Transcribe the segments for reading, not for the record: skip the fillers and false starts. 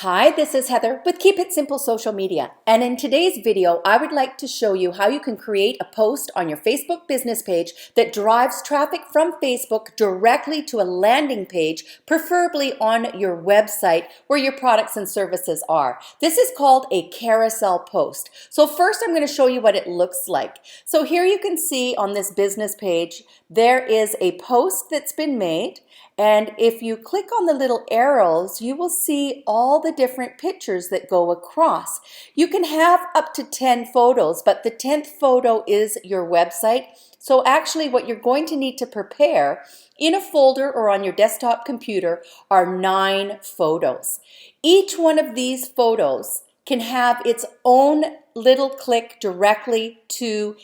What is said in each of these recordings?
Hi, this is Heather with Keep It Simple Social Media, and in today's video I would like to show you how you can create a post on your Facebook business page that drives traffic from Facebook directly to a landing page, preferably on your website where your products and services are. This is called a carousel post. So first I'm going to show you what it looks like. So here you can see on this business page there is a post that's been made. And if you click on the little arrows, you will see all the different pictures that go across. You can have up to 10 photos, but the 10th photo is your website. So actually what you're going to need to prepare in a folder or on your desktop computer are 9 photos. Each one of these photos can have its own little click directly to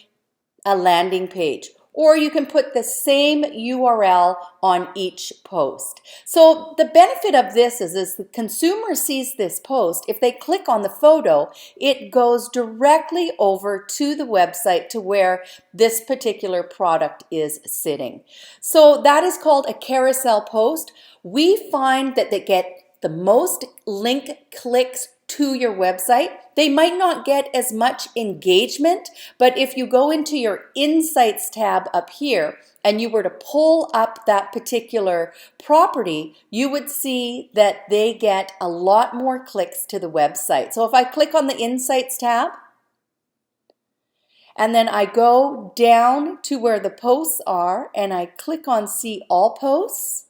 a landing page. Or you can put the same URL on each post. So the benefit of this is the consumer sees this post. If they click on the photo, it goes directly over to the website to where this particular product is sitting. So that is called a carousel post. We find that they get the most link clicks to your website. They might not get as much engagement, but if you go into your Insights tab up here and you were to pull up that particular property, you would see that they get a lot more clicks to the website. So if I click on the Insights tab, and then I go down to where the posts are and I click on See All Posts,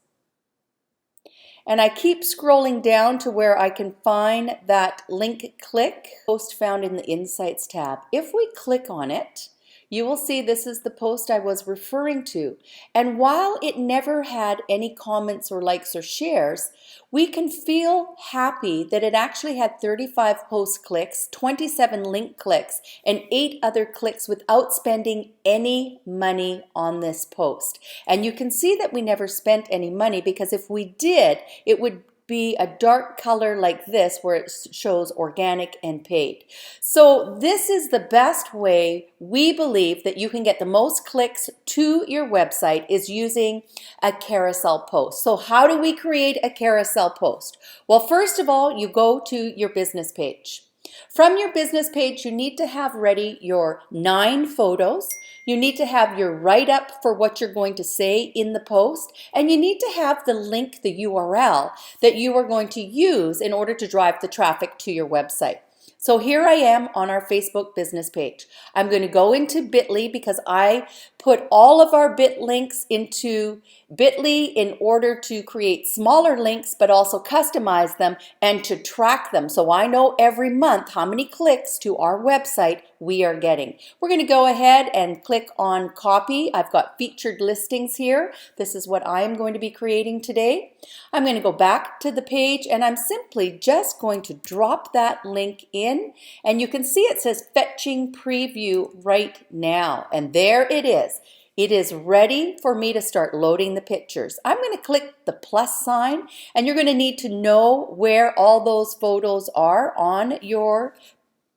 and I keep scrolling down to where I can find that link click post found in the Insights tab. If we click on it, you will see this is the post I was referring to. And while it never had any comments or likes or shares, we can feel happy that it actually had 35 post clicks, 27 link clicks, and 8 other clicks without spending any money on this post. And you can see that we never spent any money because if we did, it would be a dark color like this where it shows organic and paid. So this is the best way we believe that you can get the most clicks to your website is using a carousel post. So how do we create a carousel post? Well, first of all, you go to your business page. From your business page, you need to have ready your 9 photos. You need to have your write-up for what you're going to say in the post, and you need to have the link, the URL, that you are going to use in order to drive the traffic to your website. So here I am on our Facebook business page. I'm going to go into Bitly because I put all of our bit links into Bitly in order to create smaller links but also customize them and to track them so I know every month how many clicks to our website we are getting. We're going to go ahead and click on copy. I've got featured listings here. This is what I am going to be creating today. I'm going to go back to the page and I'm simply just going to drop that link in, and you can see it says fetching preview right now, and there it is. It is ready for me to start loading the pictures. I'm going to click the plus sign, and you're going to need to know where all those photos are on your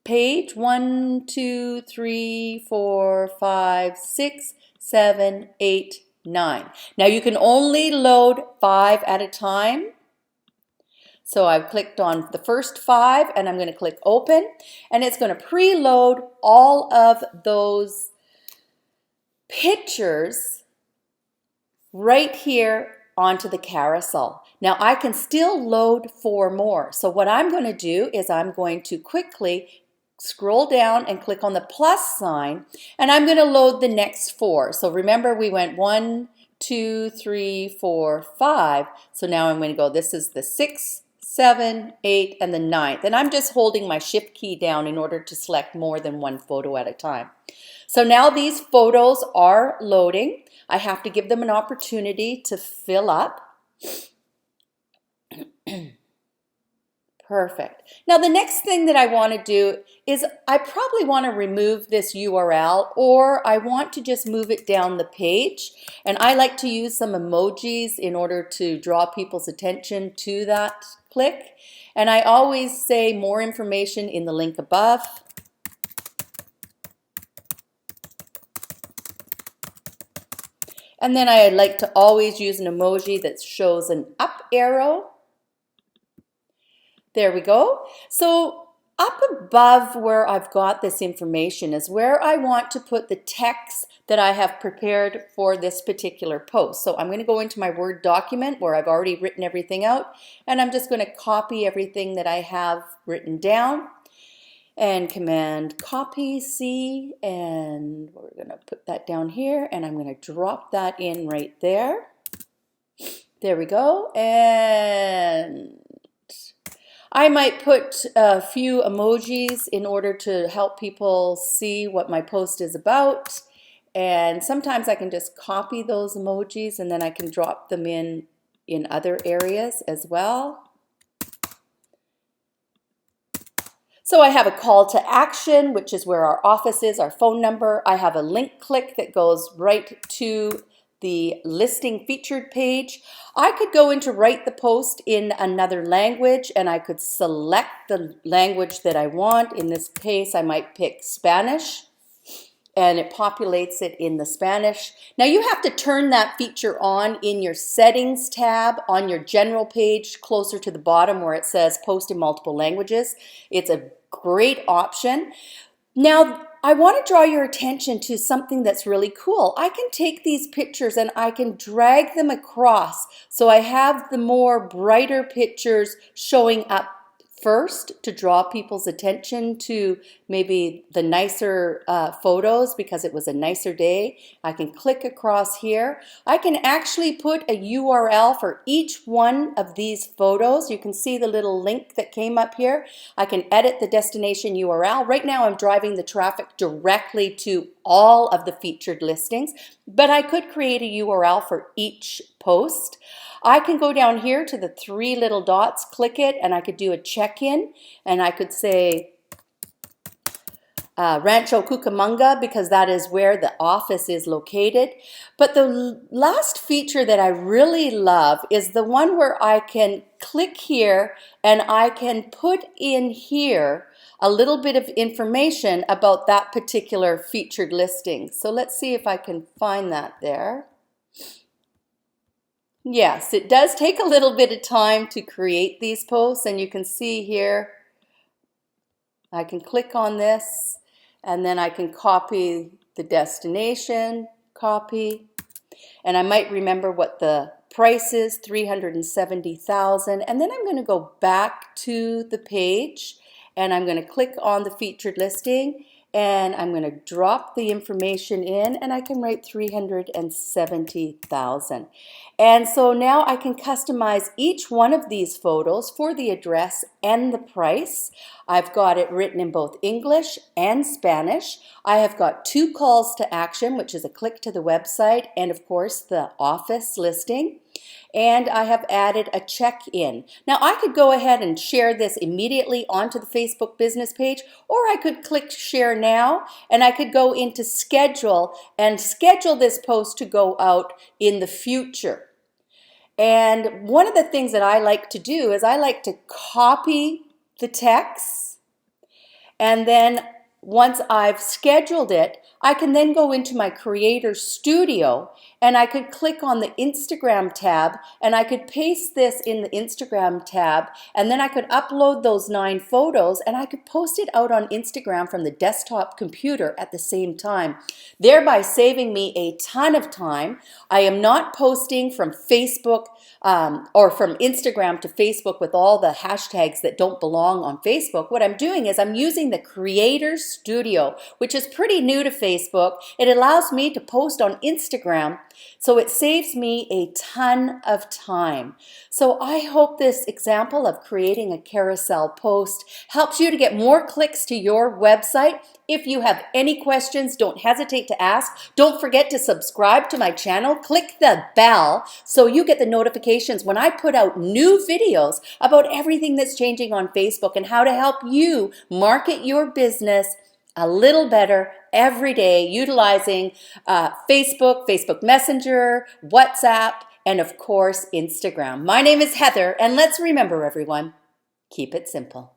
page. 1, 2, 3, 4, 5, 6, 7, 8, 9. Now you can only load 5 at a time. So I've clicked on the first 5 and I'm going to click open, and it's going to preload all of those pictures right here onto the carousel. Now I can still load 4 more. So what I'm going to do is I'm going to quickly scroll down and click on the plus sign, and I'm going to load the next 4. So remember we went 1, 2, 3, 4, 5. So now I'm going to go, this is the 6th, 7, 8, and the 9th. And I'm just holding my shift key down in order to select more than one photo at a time. So now these photos are loading. I have to give them an opportunity to fill up. Perfect. Now the next thing that I want to do is I probably want to remove this URL, or I want to just move it down the page. And I like to use some emojis in order to draw people's attention to that click. And I always say more information in the link above. And then I like to always use an emoji that shows an up arrow. There we go. So up above where I've got this information is where I want to put the text that I have prepared for this particular post. So I'm going to go into my Word document where I've already written everything out, and I'm just going to copy everything that I have written down. And Command copy C, and we're going to put that down here, and I'm going to drop that in right there. There we go. And I might put a few emojis in order to help people see what my post is about. And sometimes I can just copy those emojis and then I can drop them in other areas as well. So I have a call to action, which is where our office is, our phone number. I have a link click that goes right to the listing featured page. I could go in to write the post in another language and I could select the language that I want. In this case, I might pick Spanish, and it populates it in the Spanish. Now you have to turn that feature on in your settings tab on your general page closer to the bottom where it says post in multiple languages. It's a great option. Now I want to draw your attention to something that's really cool. I can take these pictures and I can drag them across so I have the more brighter pictures showing up first to draw people's attention to maybe the nicer photos because it was a nicer day. I can click across here. I can actually put a URL for each one of these photos. You can see the little link that came up here. I can edit the destination URL. Right now I'm driving the traffic directly to all of the featured listings, but I could create a URL for each post. I can go down here to the three little dots, click it, and I could do a check-in, and I could say Rancho Cucamonga because that is where the office is located. But the last feature that I really love is the one where I can click here and I can put in here a little bit of information about that particular featured listing. So let's see if I can find that there. Yes, it does take a little bit of time to create these posts, and you can see here I can click on this and then I can copy the destination, copy, and I might remember what the price is, $370,000, and then I'm going to go back to the page and I'm going to click on the featured listing and I'm going to drop the information in and I can write 370,000. And so now I can customize each one of these photos for the address and the price. I've got it written in both English and Spanish. I have got two calls to action, which is a click to the website and of course the office listing. And I have added a check-in. Now I could go ahead and share this immediately onto the Facebook business page, or I could click share now and I could go into schedule and schedule this post to go out in the future. And one of the things that I like to do is I like to copy the text, and then once I've scheduled it, I can then go into my Creator Studio and I could click on the Instagram tab and I could paste this in the Instagram tab, and then I could upload those 9 photos and I could post it out on Instagram from the desktop computer at the same time, thereby saving me a ton of time. I am not posting from Facebook or from Instagram to Facebook with all the hashtags that don't belong on Facebook. What I'm doing is I'm using the Creator Studio, which is pretty new to Facebook. It allows me to post on Instagram, so it saves me a ton of time. So I hope this example of creating a carousel post helps you to get more clicks to your website. If you have any questions, don't hesitate to ask. Don't forget to subscribe to my channel. Click the bell so you get the notifications when I put out new videos about everything that's changing on Facebook and how to help you market your business a little better every day utilizing Facebook, Facebook Messenger, WhatsApp, and of course, Instagram. My name is Heather, and let's remember, everyone, keep it simple.